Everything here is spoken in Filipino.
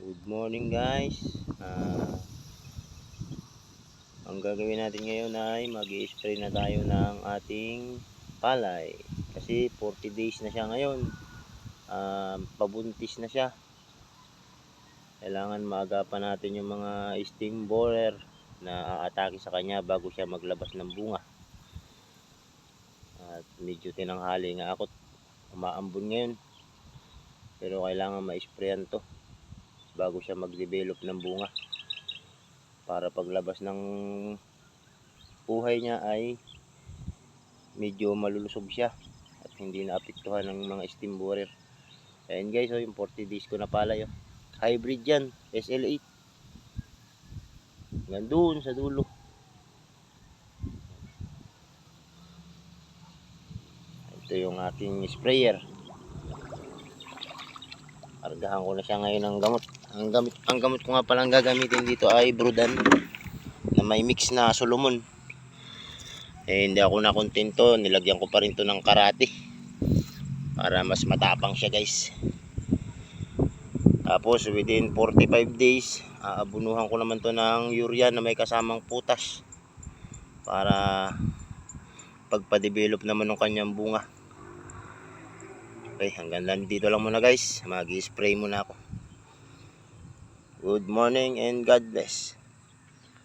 Good morning guys. Ang gagawin natin ngayon ay mag-i-spray na tayo ng ating palay. Kasi 40 days na siya ngayon. Pabuntis na siya. Kailangan maagapan natin yung mga stem borer na aatake sa kanya bago siya maglabas ng bunga. At medyo tinanghali nga ako. Umaambon ngayon. Pero kailangan ma-sprayan to bago siya mag-develop ng bunga. Para paglabas ng buhay niya ay medyo malulusog siya at hindi naapektuhan ng mga stem borer. Ayan guys, yung 40 days ko na palay. Hybrid yan, SL8. Hanggang doon sa dulo. Ito yung aking sprayer. Kargahan ko na siya ngayon ng gamot. Ang gamot ko nga palang gagamitin dito ay Brudan na may mix na Solomon. Hindi ako nakontento, nilagyan ko pa rin to ng karate para mas matapang siya guys. Tapos within 45 days aabunuhan ko naman to ng urea na may kasamang putas para pagpa-develop naman ng kanyang bunga. Okay, hanggang dito lang muna guys. Mag-i-spray muna ako. Good morning and God bless.